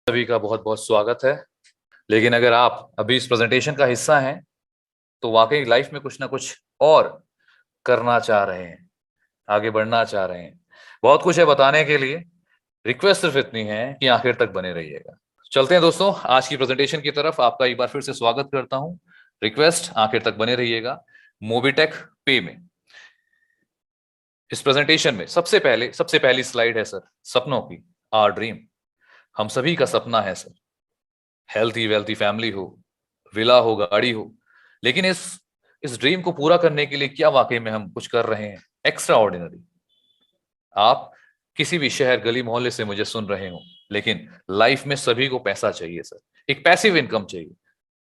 सभी का बहुत बहुत स्वागत है। लेकिन अगर आप अभी इस प्रेजेंटेशन का हिस्सा हैं तो वाकई लाइफ में कुछ ना कुछ और करना चाह रहे हैं, आगे बढ़ना चाह रहे हैं। बहुत कुछ है बताने के लिए। रिक्वेस्ट सिर्फ इतनी है कि आखिर तक बने रहिएगा। चलते हैं दोस्तों आज की प्रेजेंटेशन की तरफ। आपका एक बार फिर से स्वागत करता हूं। रिक्वेस्ट आखिर तक बने रहिएगा। मोबीटेक पे में इस प्रेजेंटेशन में सबसे पहली स्लाइड है सर, सपनों की। Our dream. हम सभी का सपना है सर, हेल्थी वेल्थी फैमिली हो, विला हो, गाड़ी हो। लेकिन इस ड्रीम को पूरा करने के लिए क्या वाकई में हम कुछ कर रहे हैं एक्स्ट्रा ऑर्डिनरी? आप किसी भी शहर गली मोहल्ले से मुझे सुन रहे हो, लेकिन लाइफ में सभी को पैसा चाहिए सर, एक पैसिव इनकम चाहिए।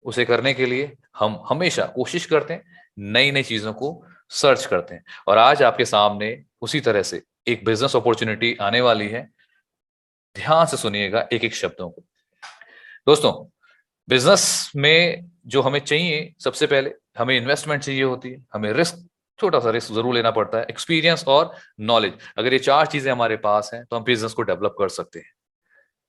उसे करने के लिए हम हमेशा कोशिश करते हैं, नई नई चीजों को सर्च करते हैं। और आज आपके सामने उसी तरह से एक बिजनेस अपॉर्चुनिटी आने वाली है। ध्यान से सुनिएगा एक एक शब्दों को। दोस्तों, बिजनेस में जो हमें चाहिए, सबसे पहले हमें इन्वेस्टमेंट चाहिए होती है, हमें रिस्क, छोटा सा रिस्क जरूर लेना पड़ता है, एक्सपीरियंस और नॉलेज। अगर ये चार चीजें हमारे पास हैं तो हम बिजनेस को डेवलप कर सकते हैं।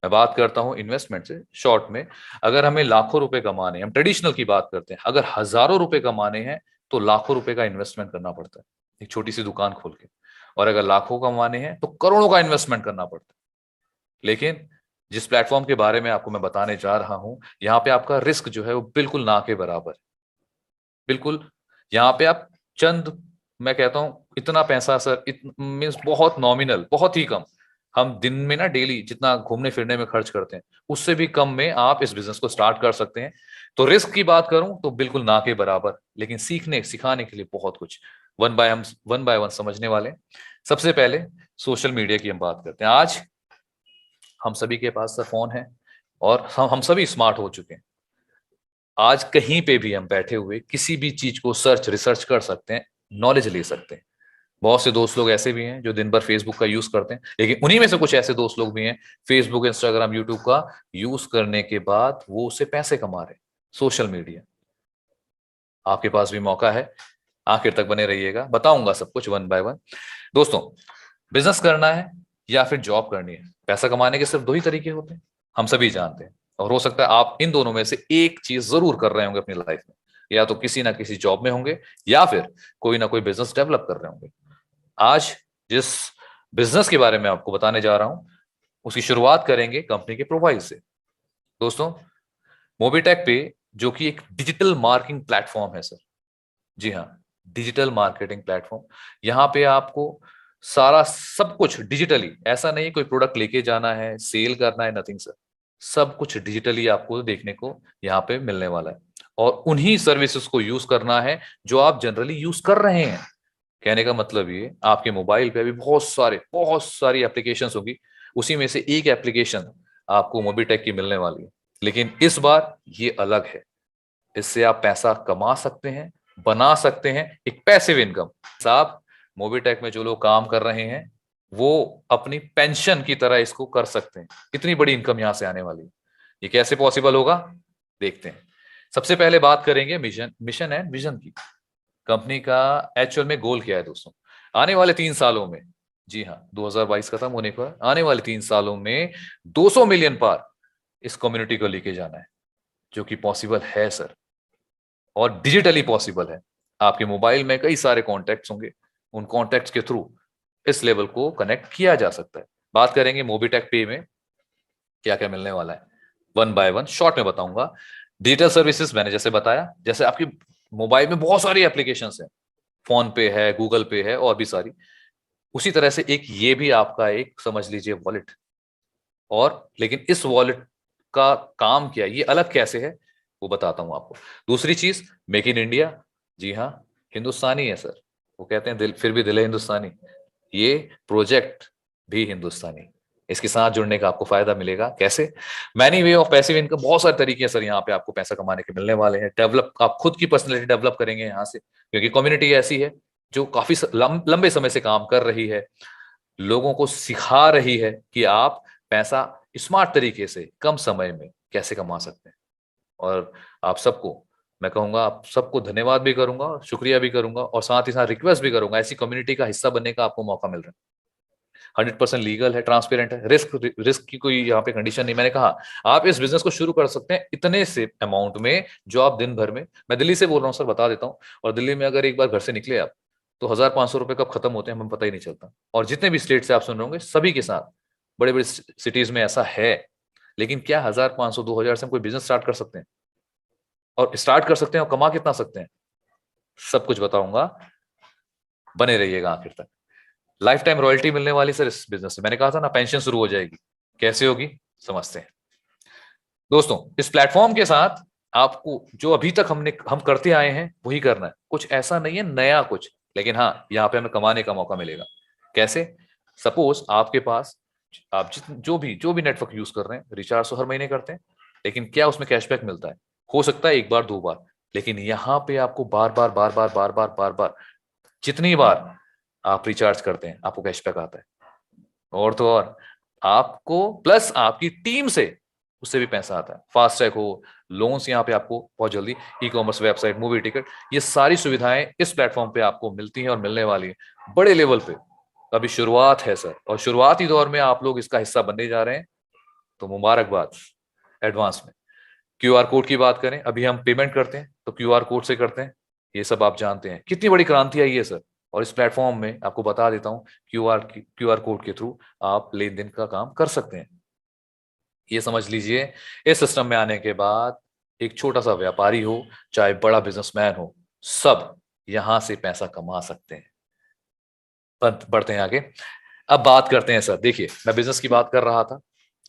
मैं बात करता हूं इन्वेस्टमेंट से शॉर्ट में। अगर हमें लाखों रुपए कमाने हैं, हम ट्रेडिशनल की बात करते हैं, अगर हजारों रुपए कमाने हैं तो लाखों रुपए का इन्वेस्टमेंट करना पड़ता है, एक छोटी सी दुकान खोल के। और अगर लाखों कमाने हैं तो करोड़ों का इन्वेस्टमेंट करना पड़ता है। लेकिन जिस प्लेटफॉर्म के बारे में आपको मैं बताने जा रहा हूं, यहाँ पे आपका रिस्क जो है वो बिल्कुल ना के बराबर है। बिल्कुल। यहाँ पे आप चंद, मैं कहता हूं इतना पैसा सर, मीन्स बहुत नॉमिनल, बहुत ही कम। हम दिन में ना डेली जितना घूमने फिरने में खर्च करते हैं, उससे भी कम में आप इस बिजनेस को स्टार्ट कर सकते हैं। तो रिस्क की बात करूं तो बिल्कुल ना के बराबर, लेकिन सीखने सिखाने के लिए बहुत कुछ। वन बाय वन समझने वाले। सबसे पहले सोशल मीडिया की हम बात करते हैं। आज हम सभी के पास सर फोन है और हम सभी स्मार्ट हो चुके हैं। आज कहीं पे भी हम बैठे हुए किसी भी चीज को रिसर्च कर सकते हैं, नॉलेज ले सकते हैं। बहुत से दोस्त लोग ऐसे भी हैं जो दिन भर फेसबुक का यूज करते हैं, लेकिन उन्हीं में से कुछ ऐसे दोस्त लोग भी हैं, फेसबुक, इंस्टाग्राम, यूट्यूब का यूज करने के बाद वो उससे पैसे कमा रहे हैं। सोशल मीडिया, आपके पास भी मौका है। आखिर तक बने रहिएगा, बताऊंगा सब कुछ वन बाय वन। दोस्तों, बिजनेस करना है या फिर जॉब करनी है, पैसा कमाने के सिर्फ दो ही तरीके होते हैं, हम सभी जानते हैं। और हो सकता है आप इन दोनों में से एक चीज जरूर कर रहे होंगे अपनी लाइफ में। या तो किसी ना किसी जॉब में होंगे, या फिर कोई ना कोई बिजनेस डेवलप कर रहे होंगे। आज जिस बिजनेस के बारे में आपको बताने जा रहा हूं, उसकी शुरुआत करेंगे कंपनी के प्रोफाइल से। दोस्तों, मोबीटेक पे, जो कि एक डिजिटल मार्केटिंग प्लेटफॉर्म है सर। जी हाँ, डिजिटल मार्केटिंग प्लेटफॉर्म। यहाँ पे आपको सारा सब कुछ डिजिटली, ऐसा नहीं कोई प्रोडक्ट लेके जाना है, सेल करना है, नथिंग सर। सब कुछ डिजिटली आपको देखने को यहाँ पे मिलने वाला है। और उन्हीं सर्विसेज को यूज करना है जो आप जनरली यूज कर रहे हैं। कहने का मतलब ये, आपके मोबाइल पे अभी बहुत सारी एप्लीकेशंस होगी, उसी में से एक एप्लीकेशन आपको मोबीटेक की मिलने वाली है। लेकिन इस बार ये अलग है। इससे आप पैसा कमा सकते हैं, बना सकते हैं, एक पैसिव इनकम। साहब, मोबीटेक में जो लोग काम कर रहे हैं वो अपनी पेंशन की तरह इसको कर सकते हैं। इतनी बड़ी इनकम यहां से आने वाली है। ये कैसे पॉसिबल होगा, देखते हैं। सबसे पहले बात करेंगे मिशन एंड विजन की। कंपनी का एक्चुअल में गोल क्या है दोस्तों? आने वाले 3 सालों में, जी हाँ, 2022 खत्म होने पर आने वाले 3 सालों में 200 मिलियन पार इस कम्युनिटी को लेके जाना है, जो कि पॉसिबल है सर। और डिजिटली पॉसिबल है। आपके मोबाइल में कई सारे कॉन्टैक्ट्स होंगे, उन कॉन्टैक्ट्स के थ्रू इस लेवल को कनेक्ट किया जा सकता है। बात करेंगे मोबीटेक पे में क्या क्या मिलने वाला है, वन बाय वन शॉर्ट में बताऊंगा। डिजिटल सर्विसेज मैंने जैसे बताया, जैसे आपकी मोबाइल में बहुत सारी एप्लीकेशंस हैं, फोन पे है, गूगल पे है, और भी सारी। उसी तरह से एक ये भी आपका एक समझ लीजिए वॉलेट। और लेकिन इस वॉलेट का काम क्या है, ये अलग कैसे है, वो बताता हूं आपको। दूसरी चीज, मेक इन इंडिया। जी हाँ, हिंदुस्तानी है सर। वो कहते हैं दिल, फिर भी दिल है हिंदुस्तानी। ये प्रोजेक्ट भी हिंदुस्तानी। इसके साथ जुड़ने का आपको फायदा मिलेगा कैसे? Many way of passive income, बहुत सारे तरीके हैं सर यहाँ पे आपको पैसा कमाने के मिलने वाले हैं। डेवलप, आप खुद की पर्सनैलिटी डेवलप करेंगे यहाँ से, क्योंकि कम्युनिटी ऐसी है जो काफी लंबे समय से काम कर रही है, लोगों को सिखा रही है कि आप पैसा स्मार्ट तरीके से कम समय में कैसे कमा सकते हैं। और आप सबको, मैं कहूंगा आप सबको धन्यवाद भी करूंगा और शुक्रिया भी करूंगा, और साथ ही साथ रिक्वेस्ट भी करूंगा, ऐसी कम्युनिटी का हिस्सा बनने का आपको मौका मिल रहा है। 100% लीगल है, ट्रांसपेरेंट है, रिस्क की कोई यहाँ पे कंडीशन नहीं। मैंने कहा आप इस बिजनेस को शुरू कर सकते हैं इतने से अमाउंट में जो आप दिन भर में, मैं दिल्ली से बोल रहा हूँ सर, बता देता हूँ, और दिल्ली में अगर एक बार घर से निकले आप तो 1,500 रुपए कब खत्म होते हैं हमें पता ही नहीं चलता। और जितने भी स्टेट से आप सुन रहे होंगे सभी के साथ, बड़े बड़े सिटीज में ऐसा है। लेकिन क्या 1,500 2,000 से हम कोई बिजनेस स्टार्ट कर सकते हैं? और स्टार्ट कर सकते हैं और कमा कितना सकते हैं, सब कुछ बताऊंगा, बने रहिएगा आखिर तक। लाइफ टाइम रॉयल्टी मिलने वाली सर इस बिजनेस से, मैंने कहा था ना पेंशन शुरू हो जाएगी। कैसे होगी समझते हैं दोस्तों। इस प्लेटफॉर्म के साथ आपको जो अभी तक हम करते आए हैं वही करना है, कुछ ऐसा नहीं है नया कुछ, लेकिन हाँ यहाँ पे हमें कमाने का मौका मिलेगा। कैसे? सपोज आपके पास आप जो भी नेटवर्क यूज कर रहे हैं, रिचार्ज तो हर महीने करते हैं, लेकिन क्या उसमें कैशबैक मिलता है? हो सकता है एक बार दो बार, लेकिन यहाँ पे आपको बार बार बार बार बार बार बार बार, जितनी बार आप रिचार्ज करते हैं आपको कैशबैक आता है। और तो और आपको प्लस आपकी टीम से उससे भी पैसा आता है। फास्ट ट्रैक हो, लोन्स यहाँ पे आपको बहुत जल्दी, e commerce website, movie ticket, ये सारी सुविधाएं इस प्लेटफॉर्म पे आपको मिलती हैं और मिलने वाली है बड़े लेवल पे। अभी शुरुआत है सर, और शुरुआती दौर में आप लोग इसका हिस्सा बनने जा रहे हैं, तो मुबारकबाद एडवांस में। क्यूआर कोड की बात करें, अभी हम पेमेंट करते हैं तो क्यूआर कोड से करते हैं, ये सब आप जानते हैं। कितनी बड़ी क्रांति आई है सर, और इस प्लेटफॉर्म में आपको बता देता हूं क्यूआर कोड के थ्रू आप लेन देन का काम कर सकते हैं। ये समझ लीजिए, इस सिस्टम में आने के बाद एक छोटा सा व्यापारी हो चाहे बड़ा बिजनेसमैन हो, सब यहां से पैसा कमा सकते हैं। बढ़ते हैं आगे। अब बात करते हैं सर, देखिए मैं बिजनेस की बात कर रहा था,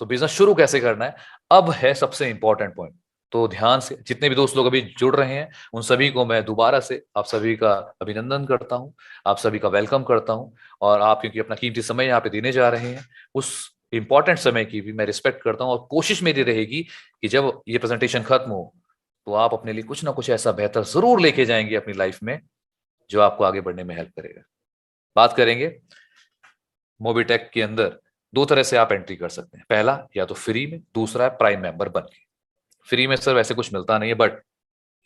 तो बिजनेस शुरू कैसे करना है अब है सबसे इंपॉर्टेंट पॉइंट। तो ध्यान से जितने भी दोस्त लोग अभी जुड़ रहे हैं उन सभी को मैं दोबारा से आप सभी का अभिनंदन करता हूं, आप सभी का वेलकम करता हूं। और आप क्योंकि अपना कीमती समय यहाँ पे देने जा रहे हैं, उस इंपॉर्टेंट समय की भी मैं रिस्पेक्ट करता हूं। और कोशिश मेरी रहेगी कि जब ये प्रेजेंटेशन खत्म हो तो आप अपने लिए कुछ ना कुछ ऐसा बेहतर जरूर लेके जाएंगे अपनी लाइफ में जो आपको आगे बढ़ने में हेल्प करेगा। बात करेंगे मोबीटेक के अंदर, दो तरह से आप एंट्री कर सकते हैं, पहला या तो फ्री में, दूसरा है प्राइम मेंबर बन के। फ्री में सर वैसे कुछ मिलता नहीं है, बट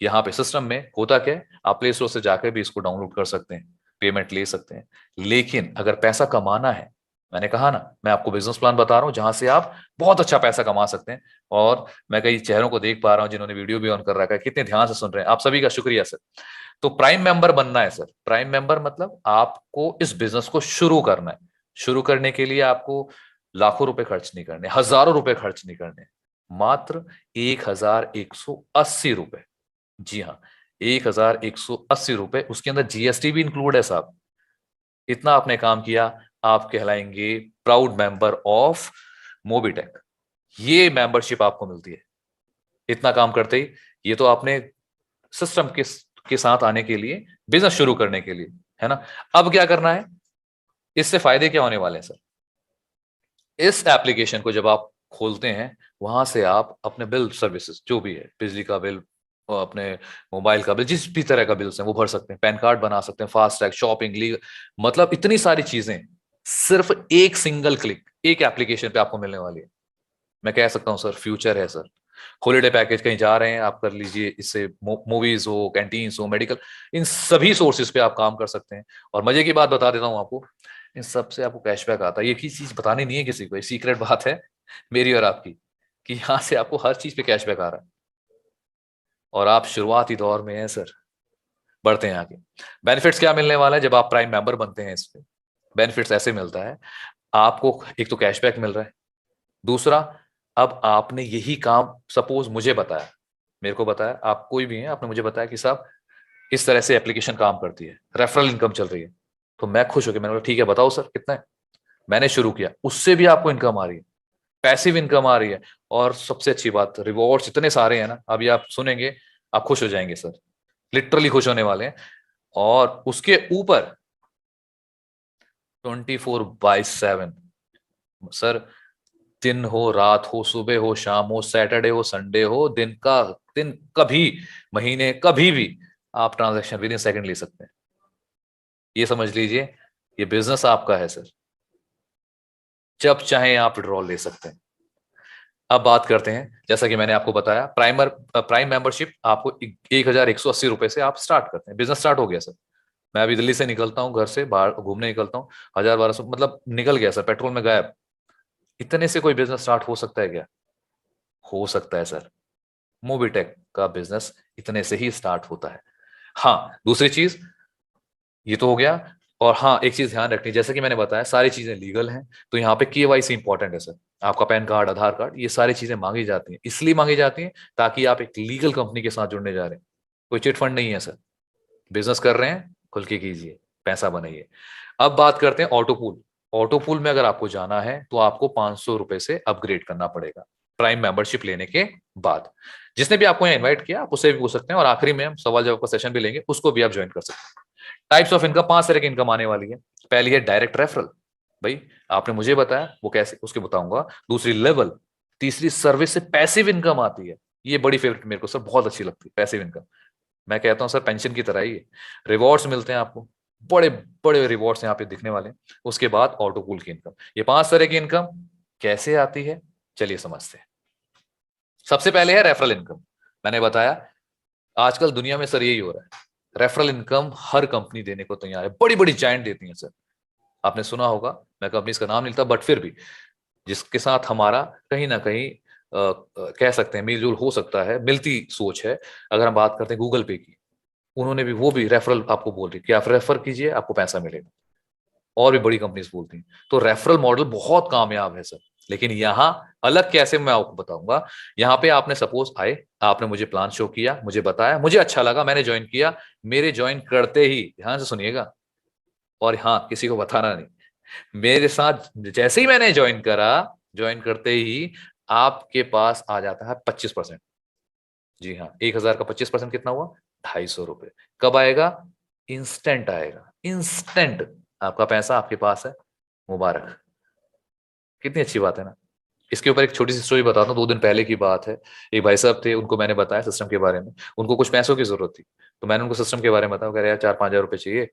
यहाँ पे सिस्टम में होता क्या है, आप प्ले स्टोर से जाकर भी इसको डाउनलोड कर सकते हैं, पेमेंट ले सकते हैं। लेकिन अगर पैसा कमाना है, मैंने कहा ना मैं आपको बिजनेस प्लान बता रहा हूं जहां से आप बहुत अच्छा पैसा कमा सकते हैं। और मैं कई चेहरों को देख पा रहा हूं जिन्होंने वीडियो भी ऑन कर रखा है, कितने ध्यान से सुन रहे हैं, आप सभी का शुक्रिया सर। तो प्राइम मेंबर बनना है सर, प्राइम मेंबर मतलब आपको इस बिजनेस को शुरू करना है। शुरू करने के लिए आपको लाखों रुपए खर्च नहीं करने, हजारों रुपए खर्च नहीं करने, मात्र 1,180 रुपए। जी हाँ, 1,180 रुपए, उसके अंदर जीएसटी भी इंक्लूड है साहब। इतना आपने काम किया, आप कहलाएंगे प्राउड मेंबर ऑफ मोबीटेक। ये मेंबरशिप आपको मिलती है इतना काम करते ही। ये तो आपने सिस्टम के साथ आने के लिए, बिजनेस शुरू करने के लिए, है ना। अब क्या करना है, इससे फायदे क्या होने वाले हैं सर? इस एप्लीकेशन को जब आप खोलते हैं, वहां से आप अपने बिल सर्विसेज जो भी है, बिजली का बिल और अपने मोबाइल का बिल, जिस भी तरह का बिल्स है वो भर सकते हैं, पैन कार्ड बना सकते हैं, फास्ट ट्रैक, शॉपिंग, लीगल, मतलब इतनी सारी चीजें सिर्फ एक सिंगल क्लिक, एक एप्लीकेशन पे आपको मिलने वाली है। मैं कह सकता हूँ सर फ्यूचर है सर। हॉलीडे पैकेज कहीं जा रहे हैं आप कर लीजिए इससे, मूवीज हो, कैंटीन्स हो, मेडिकल, इन सभी सोर्सेज पे आप काम कर सकते हैं। और मजे की बात बता देता हूँ आपको, इन सबसे आपको कैशबैक आता है। ये की चीज बतानी नहीं है किसी को, ये सीक्रेट बात है मेरी और आपकी, कि यहाँ से आपको हर चीज पे कैशबैक आ रहा है। और आप शुरुआती दौर में हैं सर। बढ़ते हैं आगे। बेनिफिट्स क्या मिलने वाला है जब आप प्राइम मेंबर बनते हैं? इस पे बेनिफिट्स ऐसे मिलता है, आपको एक तो कैशबैक मिल रहा है, दूसरा अब आपने यही काम सपोज मुझे बताया, मेरे को बताया, आप कोई भी हैं, आपने मुझे बताया कि साहब इस तरह से एप्लीकेशन काम करती है, रेफरल इनकम चल रही है, तो मैं खुश हो गया, मैंने बोला ठीक है बताओ सर कितना है। मैंने शुरू किया, उससे भी आपको इनकम आ रही है, पैसिव इनकम आ रही है। और सबसे अच्छी बात, रिवॉर्ड्स इतने सारे हैं ना, अभी आप सुनेंगे आप खुश हो जाएंगे सर, लिटरली खुश होने वाले हैं। और उसके ऊपर 24/7 सर, दिन हो, रात हो, सुबह हो, शाम हो, सैटरडे हो, संडे हो, दिन कभी, महीने कभी भी आप ट्रांजैक्शन विद इन सेकंड ले सकते हैं। ये समझ लीजिए ये बिजनेस आपका है सर, जब चाहे आप विड्रॉल ले सकते हैं। अब बात करते हैं, जैसा कि मैंने आपको बताया, प्राइम मेंबरशिप आपको 1,180 रुपए से आप स्टार्ट करते हैं, बिजनेस स्टार्ट हो गया सर। मैं अभी दिल्ली से निकलता हूँ, घर से बाहर घूमने निकलता हूँ, 1000-1200 मतलब निकल गया सर, पेट्रोल में गायब। इतने से कोई बिजनेस स्टार्ट हो सकता है क्या? हो सकता है सर। मोबिटेक का बिजनेस इतने से ही स्टार्ट होता है। हाँ, दूसरी चीज ये तो हो गया। और हाँ, एक चीज ध्यान रखनी, जैसे कि मैंने बताया सारी चीजें लीगल हैं, तो यहाँ पे केवाईसी इंपॉर्टेंट है सर। आपका पैन कार्ड, आधार कार्ड, ये सारी चीजें मांगी जाती हैं, इसलिए मांगी जाती हैं ताकि आप एक लीगल कंपनी के साथ जुड़ने जा रहे हैं। कोई चिट फंड नहीं है सर। बिजनेस कर रहे हैं, खुल के कीजिए, पैसा बनाइए। अब बात करते हैं ऑटो पूल। ऑटो पूल में अगर आपको जाना है तो आपको 500 रुपए से अपग्रेड करना पड़ेगा प्राइम मेंबरशिप लेने के बाद। जिसने भी आपको यहाँ इन्वाइट किया आप उससे भी पूछ सकते हैं, और आखिरी में हम सवाल जवाब का सेशन भी लेंगे, उसको भी आप ज्वाइन कर सकते हैं। टाइप्स ऑफ इनकम, 5 तरह की इनकम आने वाली है। पहली है डायरेक्ट रेफरल, भाई आपने मुझे बताया वो कैसे, उसके बताऊंगा। दूसरी लेवल। तीसरी सर्विस से पैसिव इनकम आती है, ये बड़ी फेवरेट मेरे को सर, बहुत अच्छी लगती है पैसिव इनकम। मैं कहता हूं सर पेंशन की तरह ही है। रिवॉर्ड्स मिलते हैं आपको, बड़े बड़े रिवॉर्ड्स यहाँ पे दिखने वाले हैं। उसके बाद ऑटो पूल की इनकम। ये 5 तरह की इनकम कैसे आती है, चलिए समझते हैं। सबसे पहले है रेफरल इनकम। मैंने बताया आजकल दुनिया में सर यही हो रहा है, रेफरल इनकम हर कंपनी देने को तैयार है, बड़ी बड़ी जायंट देती है सर। आपने सुना होगा, मैं कंपनीज का नाम नहीं लेता, बट फिर भी जिसके साथ हमारा कहीं ना कहीं कह सकते हैं मेलजोल हो सकता है, मिलती सोच है। अगर हम बात करते हैं गूगल पे की, उन्होंने भी, वो भी रेफरल आपको बोल रही है कि आप रेफर कीजिए आपको पैसा मिलेगा। और भी बड़ी कंपनीज बोलती हैं। तो रेफरल मॉडल बहुत कामयाब है सर। लेकिन यहाँ अलग कैसे, मैं आपको बताऊंगा। यहाँ पे आपने सपोज आए, आपने मुझे प्लान शो किया, मुझे बताया, मुझे अच्छा लगा, मैंने ज्वाइन किया। मेरे ज्वाइन करते ही, ध्यान से सुनिएगा, और हाँ किसी को बताना नहीं, मेरे साथ जैसे ही मैंने ज्वाइन करा, ज्वाइन करते ही आपके पास आ जाता है 25%। जी हाँ, 1000 का 25% कितना हुआ? 250 रुपए। कब आएगा? इंस्टेंट आएगा, इंस्टेंट। आपका पैसा आपके पास है, मुबारक। कितनी अच्छी बात है ना। इसके ऊपर एक छोटी सी स्टोरी बताता हूँ, 2 दिन पहले की बात है। एक भाई साहब थे, उनको मैंने बताया सिस्टम के बारे में। उनको कुछ पैसों की जरूरत थी, तो मैंने उनको सिस्टम के बारे में बताया। कह रहे यार 4-5 हजार रुपये चाहिए,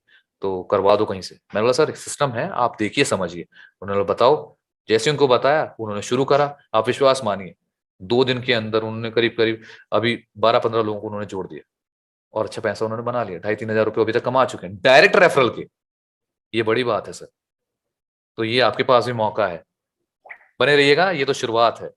तो करवा दो कहीं से। मैंने बोला सर सिस्टम है, आप देखिए समझिए। उन्होंने बोला बताओ। जैसे उनको बताया उन्होंने शुरू करा, आप विश्वास मानिए 2 दिन के अंदर उन्होंने करीब करीब अभी 12-15 लोगों को उन्होंने जोड़ दिया, और अच्छा पैसा उन्होंने बना लिया। 2,500-3,000 रुपये अभी तक कमा चुके हैं डायरेक्ट रेफरल के। ये बड़ी बात है सर। तो ये आपके पास भी मौका है, बने रहिएगा, ये तो शुरुआत है।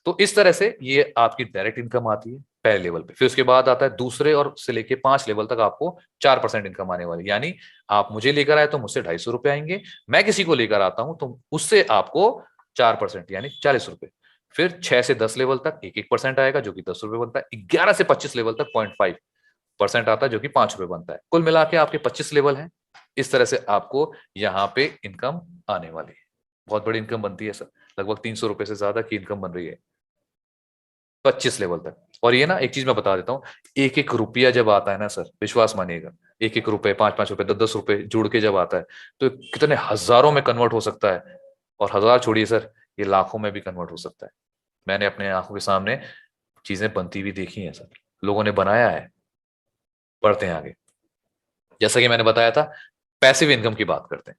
तो इस तरह से ये आपकी डायरेक्ट इनकम आती है पहले लेवल पे। फिर उसके बाद आता है दूसरे और से लेके 5 लेवल तक आपको 4% इनकम आने वाली। यानी आप मुझे लेकर आए तो मुझसे 250 रुपए आएंगे, मैं किसी को लेकर आता हूं तो उससे आपको 4% यानी 40 रुपए। फिर 6 से 10 लेवल तक 1-1% आएगा जो कि 10 रुपए बनता है। 11 से 25 लेवल तक 0.5% आता है जो कि 5 रुपए बनता है। कुल मिला के आपके 25 लेवल हैं। इस तरह से आपको यहाँ पे इनकम आने वाली है। बहुत बड़ी इनकम बनती है सर, लगभग 300 रुपए से ज्यादा की इनकम बन रही है 25 लेवल तक। और ये ना एक चीज मैं बता देता हूँ, एक एक रुपया जब आता है ना सर, विश्वास मानिएगा, 1-1 रुपए, 5-5 रुपए, 10-10 रुपए जुड़ के जब आता है, तो कितने हजारों में कन्वर्ट हो सकता है। और हजार छोड़िए सर, ये लाखों में भी कन्वर्ट हो सकता है। मैंने अपने आंखों के सामने चीजें बनती हुई देखी हैं सर, लोगों ने बनाया है। बढ़ते हैं आगे। जैसा कि मैंने बताया था, पैसिव इनकम की बात करते हैं।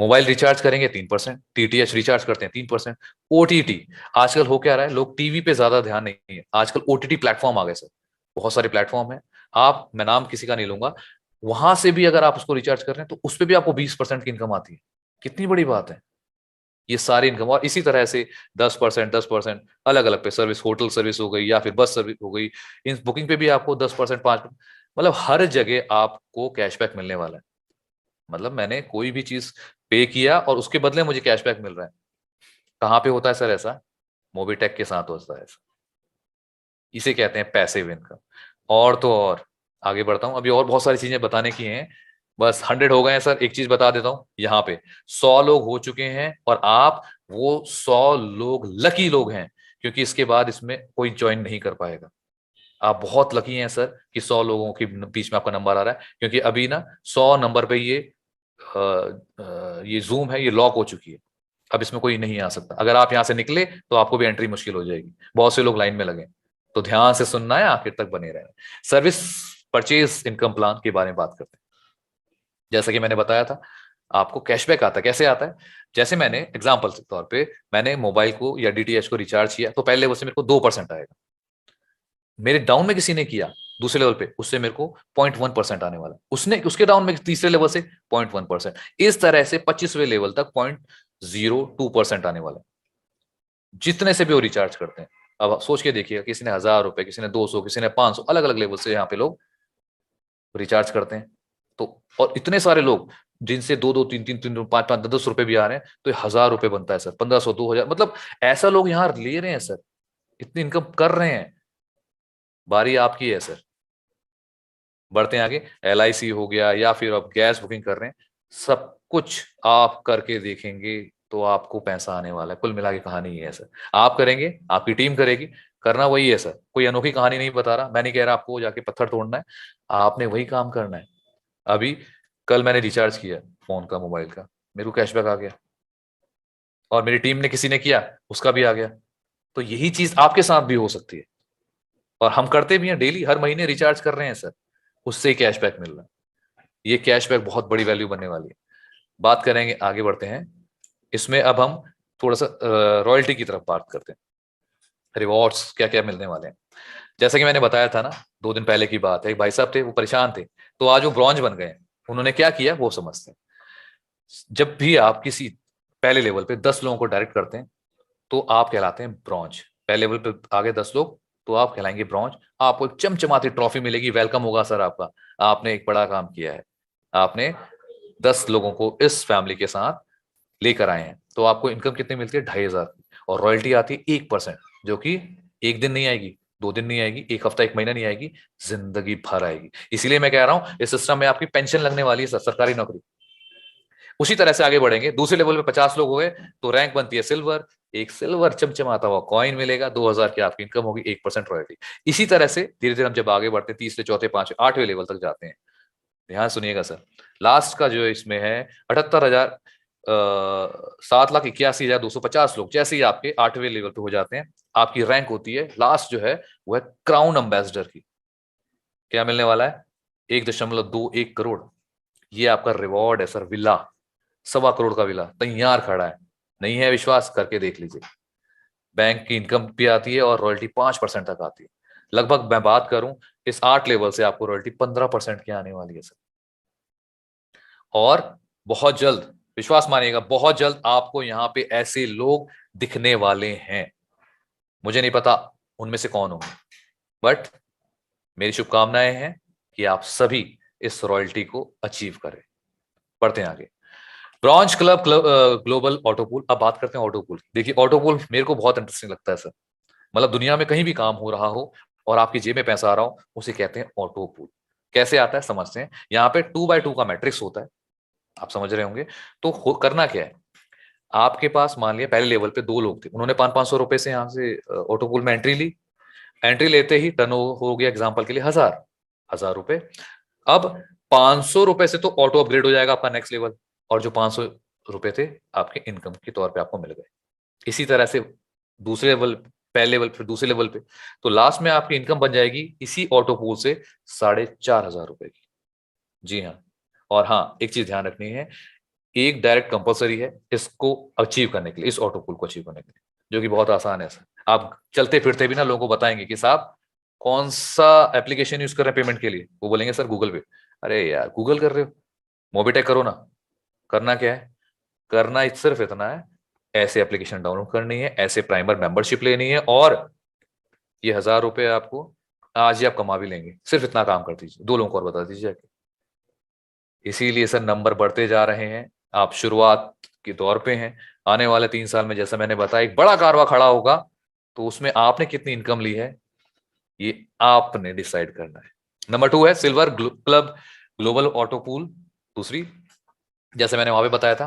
मोबाइल रिचार्ज करेंगे 3%, टीटीएच रिचार्ज करते हैं 3%। ओटीटी, आजकल हो क्या रहा है, लोग टीवी पे ज्यादा ध्यान नहीं है, आजकल ओटीटी प्लेटफॉर्म आ गए सर। बहुत सारे प्लेटफॉर्म है। आप, मैं नाम किसी का नहीं लूंगा, वहां से भी अगर आप उसको रिचार्ज कर रहे हैं तो उस पर भी आपको 20% की इनकम आती है। कितनी बड़ी बात है। ये सारी इनकम, और इसी तरह से 10%, 10% अलग अलग पे सर्विस, होटल सर्विस हो गई या फिर बस सर्विस हो गई, इन बुकिंग पे भी आपको 10%, 5%, मतलब हर जगह आपको कैशबैक मिलने वाला है। मतलब मैंने कोई भी चीज पे किया और उसके बदले मुझे कैशबैक मिल रहा है। कहाँ पे होता है सर ऐसा? मोबीटेक के साथ होता है ऐसा। इसे कहते हैं पैसिव इनकम। और तो और आगे बढ़ता हूँ, अभी और बहुत सारी चीजें बताने की हैं। बस 100 हो गए हैं सर। एक चीज बता देता हूँ, यहाँ पे 100 लोग हो चुके हैं, और आप वो 100 लोग लकी लोग हैं, क्योंकि इसके बाद इसमें कोई ज्वाइन नहीं कर पाएगा। आप बहुत लकी हैं सर कि 100 लोगों के बीच में आपका नंबर आ रहा है, क्योंकि अभी ना 100 नंबर पे ये जूम है, ये लॉक हो चुकी है। अब इसमें कोई नहीं आ सकता। अगर आप यहाँ से निकले तो आपको भी एंट्री मुश्किल हो जाएगी। बहुत से लोग लाइन में लगे। तो ध्यान से सुनना है, आखिर तक बने रहना। सर्विस परचेज इनकम प्लान के बारे में बात करते हैं। जैसा कि मैंने बताया था, आपको कैशबैक आता है। कैसे आता है? जैसे मैंने एग्जाम्पल के तौर पे, मैंने मोबाइल को या डीटीएच को रिचार्ज किया, तो पहले लेवल से मेरे को 2% आएगा। मेरे डाउन में किसी ने किया दूसरे लेवल पे, उससे मेरे को 0.1% आने वाला है, उसने उसके डाउन में तीसरे लेवल से 0.1%, इस तरह से 25वें लेवल तक 0.02% आने वाला है, जितने से भी वो रिचार्ज करते हैं। अब सोच के देखिएगा, किसी ने 1000 रुपए, किसी ने 200, किसी ने 500, अलग अलग लेवल से यहाँ पे लोग रिचार्ज करते हैं। तो और इतने सारे लोग जिनसे 2-2, 3-3, 3, 5-5, 10-10 रुपए भी आ रहे हैं, तो 1000 रुपए बनता है सर, 1500, 2000, मतलब ऐसा लोग यहाँ ले रहे हैं सर, इतनी इनकम कर रहे हैं। बारी आपकी है सर। बढ़ते हैं आगे। LIC हो गया, या फिर आप गैस बुकिंग कर रहे हैं, सब कुछ आप करके देखेंगे तो आपको पैसा आने वाला है। कुल मिला के कहानी ये है सर, आप करेंगे, आपकी टीम करेगी, करना वही है सर। कोई अनोखी कहानी नहीं बता रहा, मैं नहीं कह रहा आपको जाके पत्थर तोड़ना है, आपने वही काम करना है। अभी कल मैंने रिचार्ज किया फोन का, मोबाइल का, मेरे को कैशबैक आ गया, और मेरी टीम ने किसी ने किया, उसका भी आ गया। तो यही चीज आपके साथ भी हो सकती है, और हम करते भी हैं डेली, हर महीने रिचार्ज कर रहे हैं सर, उससे ही कैशबैक मिल रहा है। ये कैशबैक बहुत बड़ी वैल्यू बनने वाली है। बात करेंगे, आगे बढ़ते हैं। इसमें अब हम थोड़ा सा रॉयल्टी की तरफ बात करते हैं, रिवॉर्ड्स क्या क्या मिलने वाले हैं। जैसा कि मैंने बताया था ना, 2 दिन पहले की बात है, एक भाई साहब थे, वो परेशान थे, तो आज वो ब्रॉन्ज बन गए। उन्होंने क्या किया वो समझते हैं। जब भी आप किसी पहले लेवल पे 10 लोगों को डायरेक्ट करते हैं, तो आप कहलाते हैं ब्रॉन्ज। पहले लेवल पे आगे 10 लोग, तो आप कहलाएंगे ब्रॉन्ज। आपको एक चमचमाती ट्रॉफी मिलेगी, वेलकम होगा सर आपका, आपने एक बड़ा काम किया है, आपने 10 लोगों को इस फैमिली के साथ लेकर आए हैं। तो आपको इनकम कितनी मिलती है? 2500, और रॉयल्टी आती है 1%, जो कि एक दिन नहीं आएगी, 2 दिन नहीं आएगी, एक हफ्ता, एक महीना नहीं आएगी, जिंदगी भर आएगी। इसीलिए मैं कह रहा हूं, इस सिस्टम में आपकी पेंशन लगने वाली है सर, सरकारी नौकरी। उसी तरह से आगे बढ़ेंगे, दूसरे लेवल पे 50 लोग हो गए, तो रैंक बनती है सिल्वर, एक सिल्वर चमचमाता हुआ कॉइन मिलेगा, 2000 की आपकी इनकम होगी, 1% रॉयल्टी। इसी तरह से धीरे धीरे हम जब आगे बढ़ते हैं, तीसरे, चौथे, पांचवें, 8वें लेवल तक जाते हैं। ध्यान सुनिएगा सर, लास्ट का जो इसमें है 78,000, 7,81,250 लोग जैसे ही आपके 8वें लेवल पे हो जाते हैं, आपकी रैंक होती है लास्ट जो है, वो है क्राउन एम्बेसडर की। क्या मिलने वाला है? 1.21 करोड़। ये आपका रिवॉर्ड है सर, विला, 1.25 करोड़ का विला तैयार खड़ा है। नहीं है विश्वास? करके देख लीजिए। बैंक की इनकम भी आती है, और रॉयल्टी 5% तक आती है। लगभग मैं बात करूं, इस 8 लेवल से आपको रॉयल्टी 15% की आने वाली है सर। और बहुत जल्द, विश्वास मानिएगा, बहुत जल्द आपको यहाँ पे ऐसे लोग दिखने वाले हैं। मुझे नहीं पता उनमें से कौन होंगे, बट मेरी शुभकामनाएं हैं कि आप सभी इस रॉयल्टी को अचीव करें। बढ़ते हैं आगे। Bronze club, global autopool. अब बात करते हैं ऑटोपूल। देखिए, ऑटोपूल मेरे को बहुत इंटरेस्टिंग लगता है सर। मतलब दुनिया में कहीं भी काम हो रहा हो और आपकी जेब में पैसा आ रहा हो, उसे कहते हैं ऑटोपूल। कैसे आता है समझते हैं। यहाँ पे 2x2 का मैट्रिक्स होता है, आप समझ रहे होंगे। तो करना क्या है, आपके पास मान लिया पहले लेवल पे 2 लोग थे, उन्होंने 500-500 रुपए से यहाँ से ऑटोपूल में एंट्री ली। एंट्री लेते ही टर्न हो गया एग्जाम्पल के लिए 1000 रुपए। अब 500 रुपए से तो ऑटो अपग्रेड हो जाएगा आपका नेक्स्ट लेवल, और जो 500 रुपए थे आपके इनकम के तौर पे आपको मिल गए। इसी तरह से दूसरे लेवल, पहले लेवल, फिर दूसरे लेवल पे, तो लास्ट में आपकी इनकम बन जाएगी इसी ऑटो पूल से 4500 रुपए की। जी हाँ। और हाँ, एक चीज ध्यान रखनी है, एक डायरेक्ट कंपलसरी है इसको अचीव करने के लिए, इस ऑटो पूल को अचीव करने के लिए, जो कि बहुत आसान है सर। आप चलते फिरते भी ना लोगों को बताएंगे कि साहब कौन सा एप्लीकेशन यूज कर रहे हैं पेमेंट के लिए, वो बोलेंगे सर गूगल पे। अरे यार, गूगल कर रहे हो, मोबिटेक करो ना। करना क्या है, करना सिर्फ इतना है, ऐसे एप्लीकेशन डाउनलोड करनी है, ऐसे प्राइमर मेंबरशिप लेनी है, और ये 1000 रुपए आपको आज ही आप कमा भी लेंगे। सिर्फ इतना काम कर दीजिए, 2 लोगों को और बता दीजिए। इसीलिए सर नंबर बढ़ते जा रहे हैं, आप शुरुआत के दौर पे हैं। आने वाले 3 साल में, जैसा मैंने बताया, एक बड़ा कारवा खड़ा होगा, तो उसमें आपने कितनी इनकम ली है ये आपने डिसाइड करना है। नंबर 2 है silver club global auto pool. दूसरी, जैसे मैंने वहां पे बताया था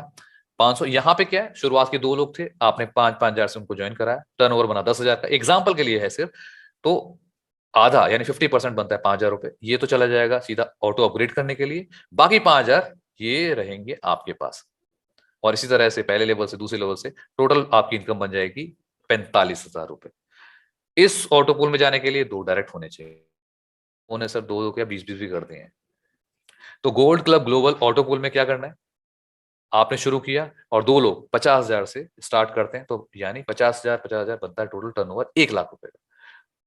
500, यहाँ पे क्या है, शुरुआत के 2 लोग थे, आपने 5,000 से उनको ज्वाइन कराया, टर्नओवर बना 10,000 का, एग्जाम्पल के लिए है सिर्फ। तो आधा यानी 50% बनता है 5,000 रुपए, ये तो चला जाएगा सीधा ऑटो अपग्रेड करने के लिए। बाकी 5,000 ये रहेंगे आपके पास। और इसी तरह से पहले लेवल से दूसरे लेवल से टोटल आपकी इनकम बन जाएगी 45,000 रुपए। इस ऑटो पूल में जाने के लिए 2 डायरेक्ट होने चाहिए, उन्हें सर 2 क्या 20-20 भी कर दिए हैं। तो gold club global auto pool में क्या करना है, आपने शुरू किया और 2 लोग 50,000 से स्टार्ट करते हैं, तो यानी 50,000 50,000 बनता है टोटल टर्नओवर 1 लाख रुपए का।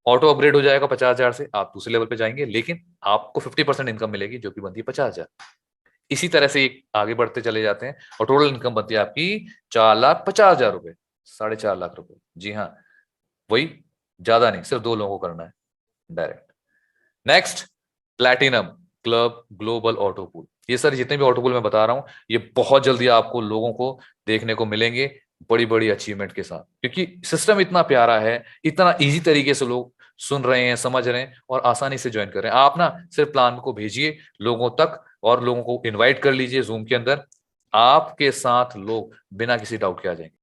ऑटो अपग्रेड हो जाएगा 50,000 से, आप दूसरे लेवल पे जाएंगे, लेकिन आपको 50% इनकम मिलेगी जो कि बनती है 50,000। इसी तरह से आगे बढ़ते चले जाते हैं और टोटल इनकम बनती है आपकी 4,50,000 रुपए, 4.5 लाख रुपए। जी हाँ, वही, ज्यादा नहीं, सिर्फ 2 लोगों को करना है direct. Next, platinum club global auto pool. ये सर जितने भी ऑटो पूल मैं बता रहा हूं, ये बहुत जल्दी आपको लोगों को देखने को मिलेंगे बड़ी बड़ी अचीवमेंट के साथ, क्योंकि सिस्टम इतना प्यारा है, इतना इजी तरीके से लोग सुन रहे हैं, समझ रहे हैं और आसानी से ज्वाइन कर रहे हैं। आप ना सिर्फ प्लान को भेजिए लोगों तक और लोगों को इनवाइट कर लीजिए जूम के अंदर, आपके साथ लोग बिना किसी डाउट के आ जाएंगे।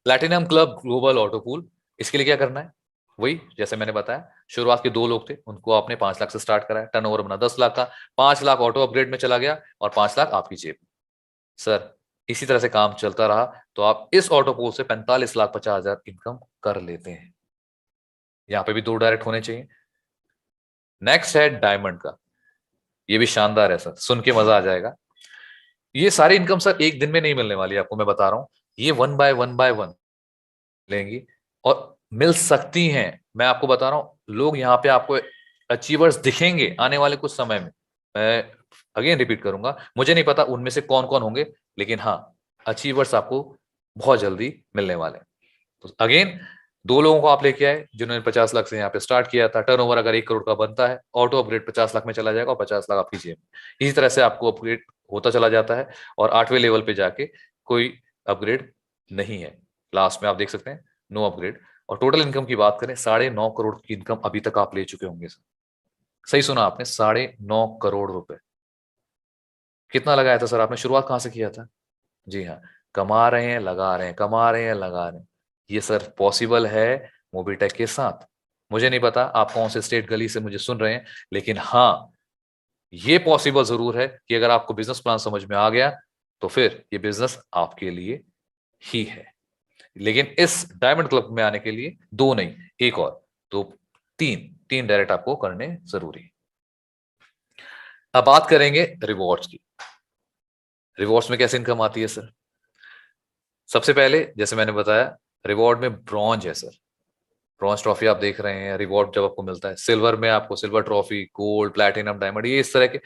Platinum club global auto pool, इसके लिए क्या करना है, वही जैसे मैंने बताया, शुरुआत के 2 लोग थे, उनको आपने 5 लाख से स्टार्ट कराया, टर्नओवर बना 10 लाख का, 5 लाख ऑटो अपग्रेड में चला गया और 5 लाख आपकी जेब में। सर इसी तरह से काम चलता रहा तो आप इस ऑटो पूल से 45,50,000 इनकम कर लेते हैं। यहां पे भी 2 डायरेक्ट होने चाहिए। नेक्स्ट है डायमंड का, ये भी शानदार है सर, सुन के मजा आ जाएगा। ये सारी इनकम सर एक दिन में नहीं मिलने वाली, आपको मैं बता रहा हूं, ये वन बाय वन लेंगी और मिल सकती हैं। मैं आपको बता रहा हूं, लोग यहाँ पे आपको अचीवर्स दिखेंगे आने वाले कुछ समय में। मैं अगेन रिपीट करूंगा, मुझे नहीं पता उनमें से कौन कौन होंगे, लेकिन हाँ, अचीवर्स आपको बहुत जल्दी मिलने वाले हैं। तो अगेन 2 लोगों को आप लेके आए जिन्होंने 50 लाख से यहाँ पे स्टार्ट किया था, टर्नओवर अगर 1 करोड़ का बनता है, ऑटो अपग्रेड 50 लाख में चला जाएगा और 50 लाख आपकी जेब में। इसी तरह से आपको अपग्रेड होता चला जाता है और 8वें लेवल पे जाके कोई अपग्रेड नहीं है, लास्ट में आप देख सकते हैं नो अपग्रेड। और टोटल इनकम की बात करें, 9.5 करोड़ की इनकम अभी तक आप ले चुके होंगे सर। सही सुना आपने, 9.5 करोड़ रुपए। कितना लगाया था सर आपने, शुरुआत कहां से किया था? जी हाँ, कमा रहे हैं लगा रहे हैं, कमा रहे हैं लगा रहे हैं। ये सर पॉसिबल है मोबिटेक के साथ। मुझे नहीं पता आप कौन से स्टेट गली से मुझे सुन रहे हैं, लेकिन हाँ, ये पॉसिबल जरूर है कि अगर आपको बिजनेस प्लान समझ में आ गया तो फिर ये बिजनेस आपके लिए ही है। लेकिन इस डायमंड क्लब में आने के लिए 2 नहीं, एक और, तो 3 डायरेक्ट आपको करने जरूरी। अब बात करेंगे रिवॉर्ड्स की। रिवॉर्ड्स में कैसे इनकम आती है सर? सबसे पहले जैसे मैंने बताया, रिवॉर्ड में ब्रॉन्ज है सर, ब्रॉन्ज ट्रॉफी आप देख रहे हैं रिवॉर्ड जब आपको मिलता है। सिल्वर में आपको silver trophy, gold, platinum, diamond, ये इस तरह के।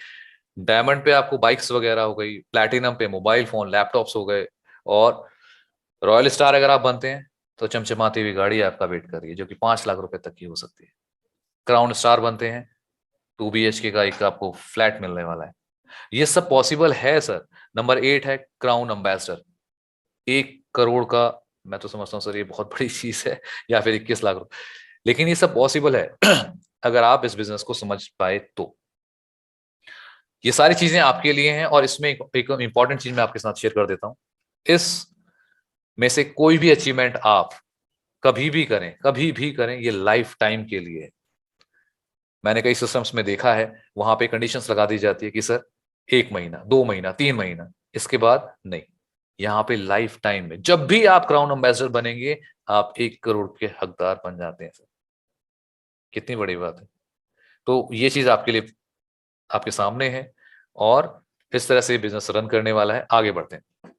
डायमंड पे आपको बाइक्स वगैरह हो गई, प्लैटिनम पे मोबाइल फोन लैपटॉप्स हो गए, और रॉयल स्टार अगर आप बनते हैं तो चमचमाती हुई गाड़ी आपका वेट कर रही है जो कि 5 लाख रुपए तक की हो सकती है। क्राउन स्टार बनते हैं, 2 BHK का एक आपको फ्लैट मिलने वाला है। ये सब पॉसिबल है सर। नंबर 8 है क्राउन एम्बेसडर, 1 करोड़ का। मैं तो समझता हूँ सर ये बहुत बड़ी चीज है, या फिर 21 लाख रुपए, लेकिन ये सब पॉसिबल है अगर आप इस बिजनेस को समझ पाए तो। ये सारी चीजें आपके लिए हैं और इसमें एक इंपॉर्टेंट चीज मैं आपके साथ शेयर कर देता हूं। इस में से कोई भी अचीवमेंट आप कभी भी करें, कभी भी करें, ये लाइफ टाइम के लिए है। मैंने कई सिस्टम्स में देखा है, वहां पे कंडीशंस लगा दी जाती है कि सर 1 महीना, 2 महीना, 3 महीना, इसके बाद नहीं। यहाँ पे लाइफ टाइम में जब भी आप क्राउन एम्बेसडर बनेंगे, आप 1 करोड़ के हकदार बन जाते हैं सर। कितनी बड़ी बात है। तो ये चीज आपके लिए, आपके सामने है, और इस तरह से बिजनेस रन करने वाला है। आगे बढ़ते हैं,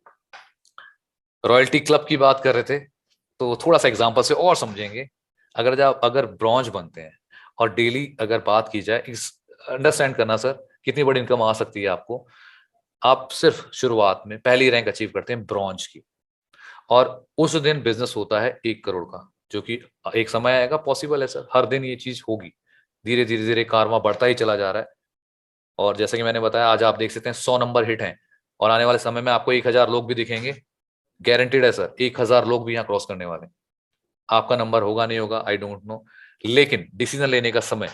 रॉयल्टी क्लब की बात कर रहे थे, तो थोड़ा सा एग्जांपल से और समझेंगे। अगर ब्रॉन्ज बनते हैं और डेली अगर बात की जाए, इस अंडरस्टैंड करना सर, कितनी बड़ी इनकम आ सकती है आपको। आप सिर्फ शुरुआत में पहली रैंक अचीव करते हैं ब्रॉन्ज की, और उस दिन बिजनेस होता है 1 करोड़ का, जो कि एक समय आएगा, पॉसिबल है सर, हर दिन ये चीज होगी। धीरे धीरे धीरे कारवा बढ़ता ही चला जा रहा है। और जैसे कि मैंने बताया, आज आप देख सकते हैं 100 नंबर हिट हैं, और आने वाले समय में आपको 1,000 लोग भी दिखेंगे, गारंटीड है सर, 1,000 लोग भी यहाँ क्रॉस करने वाले हैं। आपका नंबर होगा नहीं होगा आई डोंट नो, लेकिन डिसीजन लेने का समय।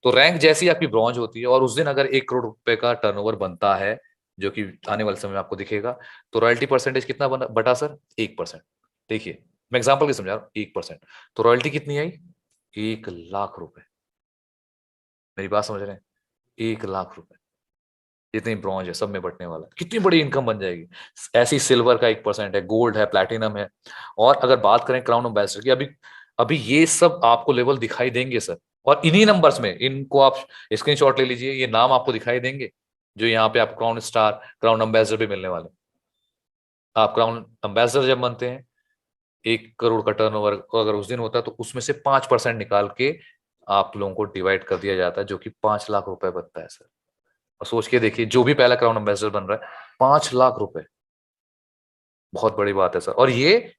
तो रैंक जैसी आपकी ब्रॉन्ज होती है और उस दिन अगर 1 करोड़ रुपए का टर्नओवर बनता है, जो कि आने वाले समय में आपको दिखेगा, तो रॉयल्टी परसेंटेज कितना बटा सर? 1%। देखिए, मैं एग्जाम्पल की समझा रहा हूँ, 1%, तो रॉयल्टी कितनी आई? 1 लाख रुपए। मेरी बात समझ रहे हैं? 1 लाख रुपए, जितनी ब्रॉन्ज है सब में बटने वाला है। कितनी बड़ी इनकम बन जाएगी। ऐसी सिल्वर का 1% है, गोल्ड है, प्लैटिनम है। और अगर बात करें क्राउन एम्बेसडर की, अभी अभी ये सब आपको लेवल दिखाई देंगे सर, और इन्हीं नंबर्स में, इनको आप स्क्रीनशॉट ले लीजिए, ये नाम आपको दिखाई देंगे जो यहाँ पे आप क्राउन स्टार, क्राउन एम्बेसडर भी मिलने वाले। आप क्राउन एम्बेसडर जब बनते हैं, 1 करोड़ का टर्नओवर अगर उस दिन होता है तो उसमें से 5% निकाल के आप लोगों को डिवाइड कर दिया जाता है, जो कि 5 लाख रुपए बनता है सर। और सोच के देखिए, जो भी पहला क्राउन एम्बेसडर बन रहा है, 5 लाख रुपए, बहुत बड़ी बात है सर। और ये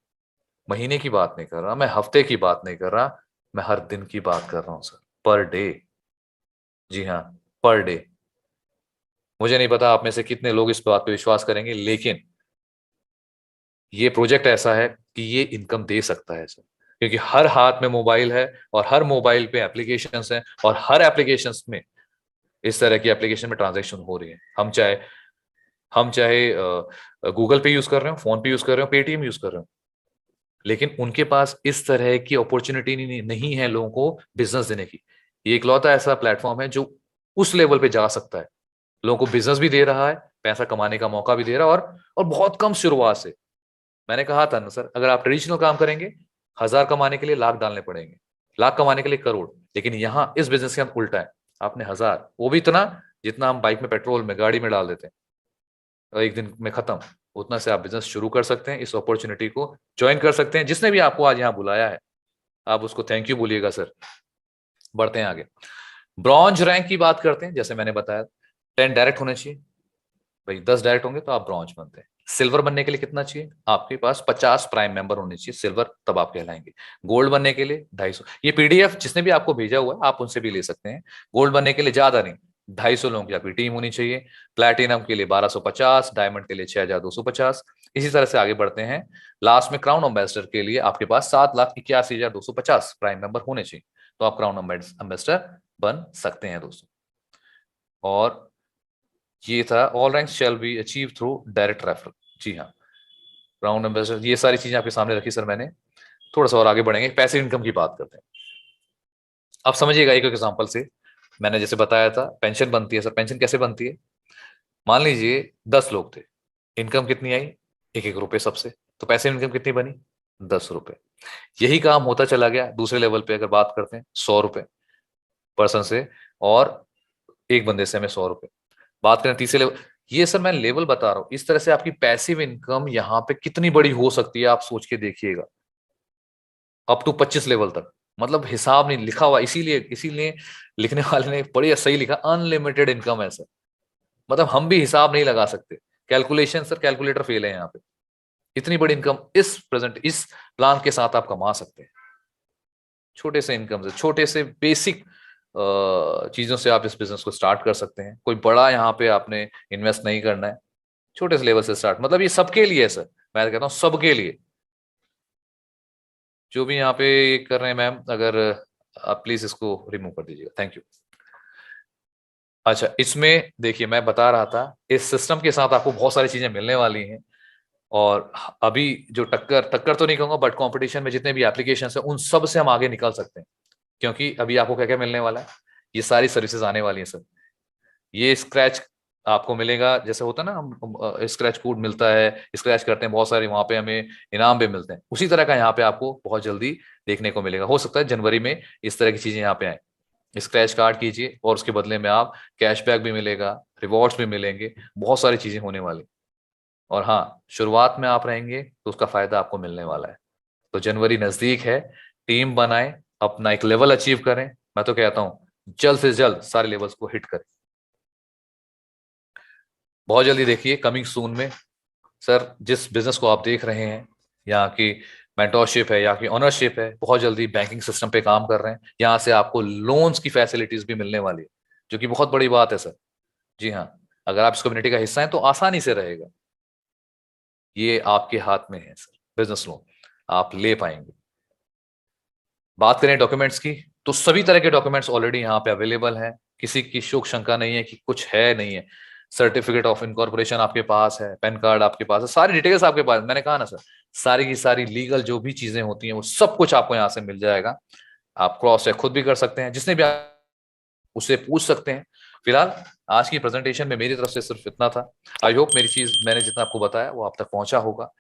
महीने की बात नहीं कर रहा मैं, हफ्ते की बात नहीं कर रहा मैं, हर दिन की बात कर रहा हूं सर, पर डे। जी हाँ, पर डे। मुझे नहीं पता आप में से कितने लोग इस बात पे विश्वास करेंगे, लेकिन ये प्रोजेक्ट ऐसा है कि ये इनकम दे सकता है सर, क्योंकि हर हाथ में मोबाइल है और हर मोबाइल पे एप्लीकेशंस हैं, और हर एप्लीकेशंस में इस तरह की एप्लीकेशन में ट्रांजैक्शन हो रही है। हम चाहे गूगल पे यूज कर रहे हो, फोन पे यूज कर रहे हो, पेटीएम यूज कर रहे हो, लेकिन उनके पास इस तरह की अपॉर्चुनिटी नहीं है लोगों को बिजनेस देने की। ये इकलौता ऐसा प्लेटफॉर्म है जो उस लेवल पे जा सकता है, लोगों को बिजनेस भी दे रहा है, पैसा कमाने का मौका भी दे रहा है, और बहुत कम शुरुआत से। मैंने कहा था ना सर, अगर आप ट्रेडिशनल काम करेंगे, 1,000 कमाने के लिए लाख डालने पड़ेंगे, लाख कमाने के लिए करोड़। लेकिन यहाँ इस बिजनेस के अंदर उल्टा है, आपने 1,000, वो भी इतना जितना हम बाइक में पेट्रोल में गाड़ी में डाल देते हैं, और एक दिन में खत्म, उतना से आप बिजनेस शुरू कर सकते हैं। इस अपॉर्चुनिटी को ज्वाइन कर सकते हैं। जिसने भी आपको आज यहाँ बुलाया है, आप उसको थैंक यू बोलिएगा सर। बढ़ते हैं आगे। ब्रॉन्ज रैंक की बात करते हैं। जैसे मैंने बताया, 10 डायरेक्ट होने चाहिए भाई, 10 डायरेक्ट होंगे तो आप ब्रॉन्ज बनते हैं। सिल्वर बनने के लिए कितना चाहिए? आपके पास 50 प्राइम मेंबर होने चाहिए सिल्वर, तब आप कहलाएंगे। गोल्ड बनने के लिए 250। ये पीडीएफ जिसने भी आपको भेजा हुआ है, आप उनसे भी ले सकते हैं। गोल्ड बनने के लिए ज्यादा नहीं, 250 लोगों की आपकी टीम होनी चाहिए। प्लैटिनम के लिए 1250, डायमंड के लिए 6250। इसी तरह से आगे बढ़ते हैं। लास्ट में क्राउन एम्बेसडर के लिए आपके पास 7,81,250 प्राइम मेंबर होने चाहिए, तो आप क्राउन एम्बेसडर बन सकते हैं दोस्तों। और ये था all rank shall be achieve through direct referral. जी हाँ, राउंड एम्बेसडर, ये सारी चीजें आपके सामने रखी सर मैंने। थोड़ा सा और आगे बढ़ेंगे, पैसिव इनकम की बात करते हैं। आप समझिएगा एक एक एग्जांपल से। मैंने जैसे बताया था, पेंशन बनती है सर। पेंशन कैसे बनती है? मान लीजिए 10 लोग थे, इनकम कितनी आई? 1-1 रुपए सबसे, तो पैसिव इनकम कितनी बनी? 10 रुपए। यही काम होता चला गया दूसरे लेवल पे। अगर बात करते हैं 100 रुपए पर्सन से, और एक बंदे से हमें 100 रुपए। बात करें तीसरे लेवल, ये सर मैं लेवल बता रहा हूं, इस तरह से आपकी पैसिव इनकम यहाँ पे कितनी बड़ी हो सकती है, आप सोच के देखिएगा। अप टू 25 लेवल तक, मतलब हिसाब नहीं लिखा हुआ, इसीलिए इसीलिए लिखने वाले ने बड़ी सही लिखा, अनलिमिटेड इनकम है सर। मतलब हम भी हिसाब नहीं लगा सकते, कैलकुलेशन सर, कैलकुलेटर फेल है यहाँ पे। इतनी बड़ी इनकम इस प्लान के साथ आप कमा सकते हैं। छोटे से इनकम से, छोटे से बेसिक चीजों से आप इस बिजनेस को स्टार्ट कर सकते हैं। कोई बड़ा यहाँ पे आपने इन्वेस्ट नहीं करना है, छोटे से लेवल से स्टार्ट। मतलब ये सबके लिए है सर, मैं कहता हूँ सबके लिए। जो भी यहाँ पे कर रहे हैं मैम, अगर आप प्लीज इसको रिमूव कर दीजिएगा, थैंक यू। अच्छा, इसमें देखिए मैं बता रहा था, इस सिस्टम के साथ आपको बहुत सारी चीजें मिलने वाली हैं। और अभी जो टक्कर टक्कर तो नहीं कहूंगा, बट कंपटीशन में जितने भी एप्लीकेशन है, उन सब से हम आगे निकल सकते हैं। क्योंकि अभी आपको क्या क्या मिलने वाला है, ये सारी सर्विसेज आने वाली हैं सर। ये स्क्रैच आपको मिलेगा, जैसे होता है ना, हम स्क्रैच कोड मिलता है, स्क्रैच करते हैं बहुत सारे, वहां पे हमें इनाम भी मिलते हैं। उसी तरह का यहाँ पे आपको बहुत जल्दी देखने को मिलेगा। हो सकता है जनवरी में इस तरह की चीजें यहाँ पे आए। स्क्रैच कार्ड कीजिए और उसके बदले में आप कैशबैक भी मिलेगा, रिवॉर्ड्स भी मिलेंगे, बहुत सारी चीजें होने वाली। और हाँ, शुरुआत में आप रहेंगे तो उसका फायदा आपको मिलने वाला है। तो जनवरी नजदीक है, टीम बनाएं, अपना एक लेवल अचीव करें। मैं तो कहता हूं जल्द से जल्द सारे लेवल्स को हिट करें। बहुत जल्दी देखिए, कमिंग सून में सर, जिस बिजनेस को आप देख रहे हैं, यहाँ की मेंटोरशिप है, यहाँ की ओनरशिप है, बहुत जल्दी बैंकिंग सिस्टम पे काम कर रहे हैं। यहाँ से आपको लोन्स की फैसिलिटीज भी मिलने वाली है, जो कि बहुत बड़ी बात है सर। जी हाँ, अगर आप इस कम्युनिटी का हिस्सा हैं तो आसानी से रहेगा। ये आपके हाथ में है सर, बिजनेस लोन आप ले पाएंगे। बात करें डॉक्यूमेंट्स की, तो सभी तरह के डॉक्यूमेंट्स ऑलरेडी यहाँ पे अवेलेबल हैं। किसी की शोक शंका नहीं है कि कुछ है नहीं है। सर्टिफिकेट ऑफ इनकॉर्पोरेशन आपके पास है, पैन कार्ड आपके पास है, सारी डिटेल्स आपके पास। मैंने कहा ना सर, सारी की सारी लीगल जो भी चीजें होती हैं, वो सब कुछ आपको यहाँ से मिल जाएगा। आप क्रॉस चेक खुद भी कर सकते हैं, जिसने भी आप उससे पूछ सकते हैं। फिलहाल आज की प्रेजेंटेशन में मेरी तरफ से सिर्फ इतना था। आई होप मेरी चीज मैंने जितना आपको बताया वो आप तक पहुंचा होगा।